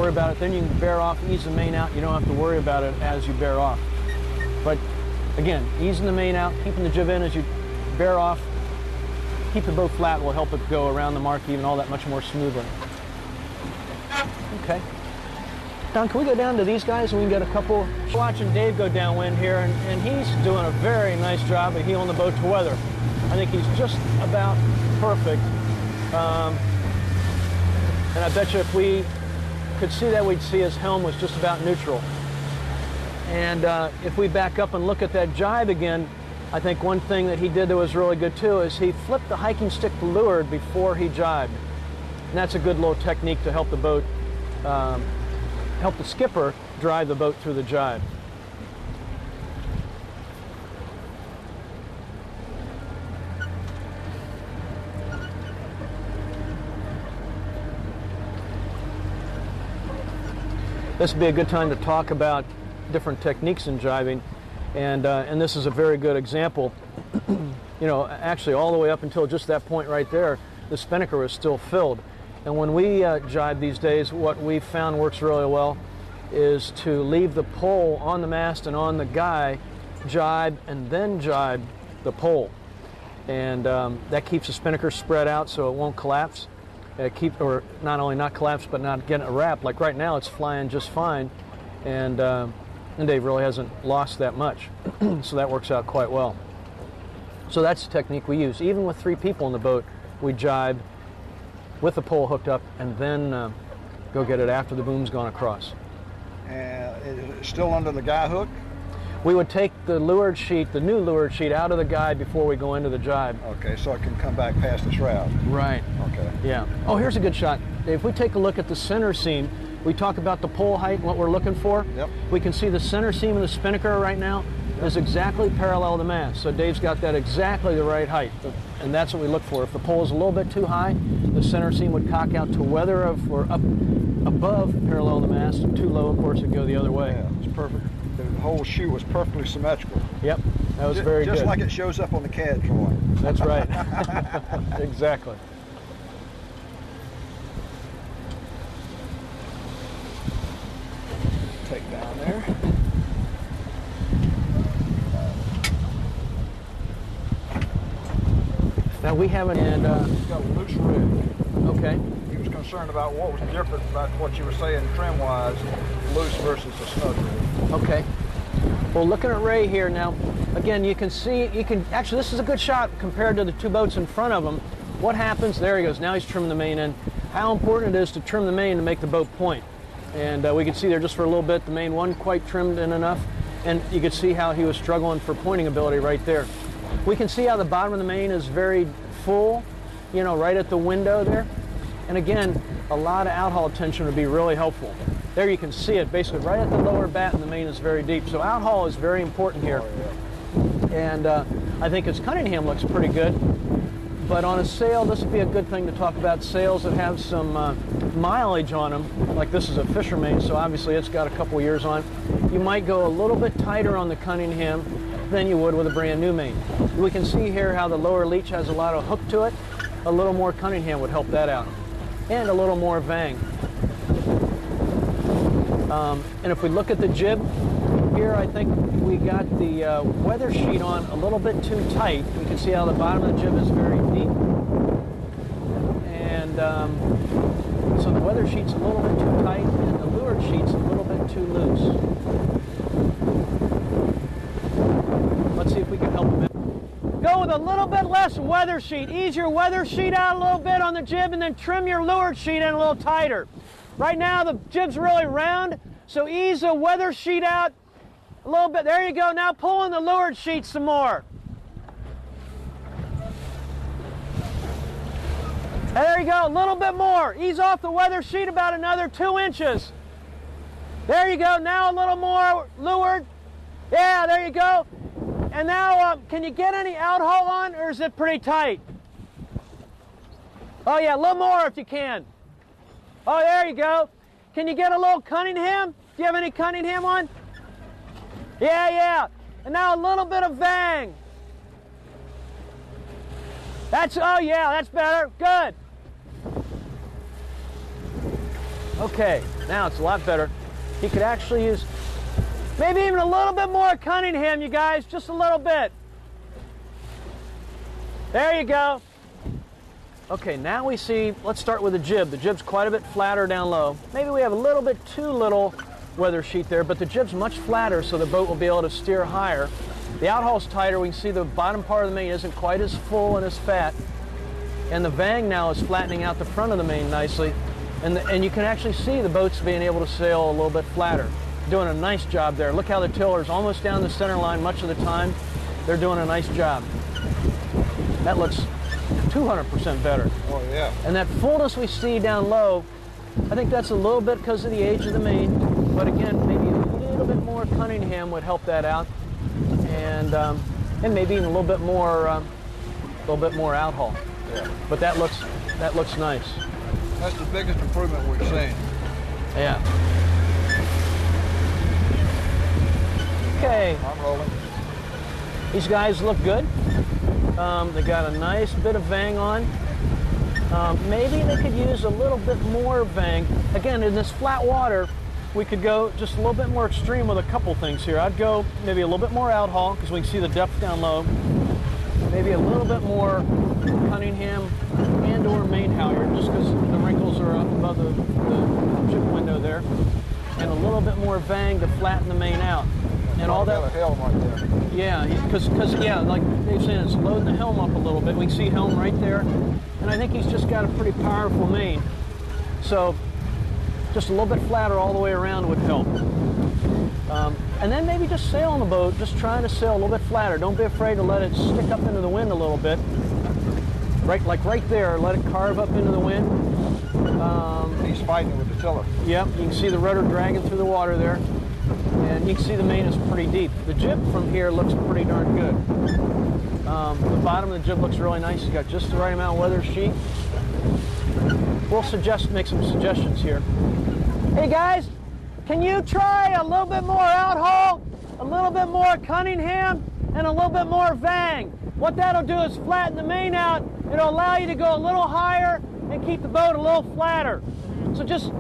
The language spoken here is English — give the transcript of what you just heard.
worry about it. Then you can bear off, ease the main out. You don't have to worry about it as you bear off. But again, easing the main out, keeping the jib in as you bear off, keep the boat flat will help it go around the mark even all that much more smoothly. Okay. Don, can we go down to these guys and we can get a couple? Watching Dave go downwind here, and he's doing a very nice job of heeling the boat to weather. I think he's just about perfect. And I bet you if we could see that, we'd see his helm was just about neutral. And if we back up and look at that jibe again, I think one thing that he did that was really good too is he flipped the hiking stick to leeward before he jibed. And that's a good little technique to help the boat, help the skipper drive the boat through the jibe. This would be a good time to talk about different techniques in jibing, and this is a very good example. You know, actually all the way up until just that point right there, the spinnaker was still filled. And when we jibe these days, what we've found works really well is to leave the pole on the mast and on the guy, jibe, and then jibe the pole. And that keeps the spinnaker spread out so it won't collapse. Or not only not collapse, but not getting a wrap. Like right now, it's flying just fine, and Dave really hasn't lost that much. So that works out quite well. So that's the technique we use. Even with 3 people in the boat, we jibe with the pole hooked up and then go get it after the boom's gone across. And it's still under the guy hook? We would take the leeward sheet, the new leeward sheet, out of the guide before we go into the jibe. Okay, so it can come back past its route. Right. Okay. Yeah. Oh, here's a good shot. If we take a look at the center seam, we talk about the pole height and what we're looking for. Yep. We can see the center seam of the spinnaker right now is exactly parallel to the mast. So Dave's got that exactly the right height, and that's what we look for. If the pole is a little bit too high, the center seam would cock out to weather or up above parallel to the mast, and too low, of course, it'd go the other way. Yeah, it's perfect. The whole shoe was perfectly symmetrical. Yep, that was very good. Just like it shows up on the CAD drawing. That's right. Exactly. Take down there. Now we haven't, and It's got a loose rig. okay. He was concerned about what was different about what you were saying trim-wise, loose versus a snug rig. Okay. Well, looking at Ray here now, again, you can see, actually this is a good shot compared to the 2 boats in front of him. What happens, there he goes, now he's trimming the main in. How important it is to trim the main to make the boat point. And we could see there just for a little bit, the main wasn't quite trimmed in enough, and you could see how he was struggling for pointing ability right there. We can see how the bottom of the main is very full, you know, right at the window there. And again, a lot of outhaul tension would be really helpful. There you can see it, basically right at the lower bat, and the main is very deep. So outhaul is very important here. And I think his Cunningham looks pretty good. But on a sail, this would be a good thing to talk about sails that have some mileage on them. Like this is a Fisher main, so obviously it's got a couple years on. You might go a little bit tighter on the Cunningham than you would with a brand new main. We can see here how the lower leech has a lot of hook to it. A little more Cunningham would help that out. And a little more Vang. And if we look at the jib, here I think we got the weather sheet on a little bit too tight. We can see how the bottom of the jib is very deep. And so the weather sheet's a little bit too tight and the leeward sheet's a little bit too loose. Let's see if we can help him out. Go with a little bit less weather sheet. Ease your weather sheet out a little bit on the jib and then trim your leeward sheet in a little tighter. Right now the jib's really round, so ease the weather sheet out a little bit. There you go. Now pull in the leeward sheet some more. There you go. A little bit more. Ease off the weather sheet about another 2 inches. There you go. Now a little more leeward. Yeah, there you go. And now, can you get any outhaul on, or is it pretty tight? Oh yeah, a little more if you can. Oh, there you go. Can you get a little Cunningham? Do you have any Cunningham on? Yeah. And now a little bit of Vang. Oh yeah, that's better. Good. Okay, now it's a lot better. He could actually use maybe even a little bit more Cunningham, you guys, just a little bit. There you go. Okay, now we see, let's start with the jib. The jib's quite a bit flatter down low. Maybe we have a little bit too little weather sheet there, but the jib's much flatter so the boat will be able to steer higher. The outhaul's tighter. We can see the bottom part of the main isn't quite as full and as fat. And the vang now is flattening out the front of the main nicely. And you can actually see the boat's being able to sail a little bit flatter. Doing a nice job there. Look how the tiller's almost down the center line much of the time. They're doing a nice job. That looks 200% better. Oh, yeah. And that fullness we see down low, I think that's a little bit because of the age of the main. But again, maybe a little bit more Cunningham would help that out. And maybe even a little bit more outhaul. Yeah. But that looks nice. That's the biggest improvement we've seen. Yeah. Okay. I'm rolling. These guys look good. They got a nice bit of vang on. Maybe they could use a little bit more vang. Again, in this flat water, we could go just a little bit more extreme with a couple things here. I'd go maybe a little bit more outhaul because we can see the depth down low. Maybe a little bit more Cunningham and or main halyard just because the wrinkles are up above the ship window there. And a little bit more vang to flatten the main out. And all that. Helm right there. Yeah, because like Dave's saying, it's loading the helm up a little bit. We can see helm right there, and I think he's just got a pretty powerful main. So, just a little bit flatter all the way around would help. And then maybe just sail on the boat, just trying to sail a little bit flatter. Don't be afraid to let it stick up into the wind a little bit. Like right there, let it carve up into the wind. He's fighting with the tiller. Yep, you can see the rudder dragging through the water there. And you can see the main is pretty deep. The jib from here looks pretty darn good. The bottom of the jib looks really nice. It's got just the right amount of weather sheet. We'll make some suggestions here. Hey guys, can you try a little bit more outhaul, a little bit more Cunningham, and a little bit more vang? What that'll do is flatten the main out. It'll allow you to go a little higher and keep the boat a little flatter. So just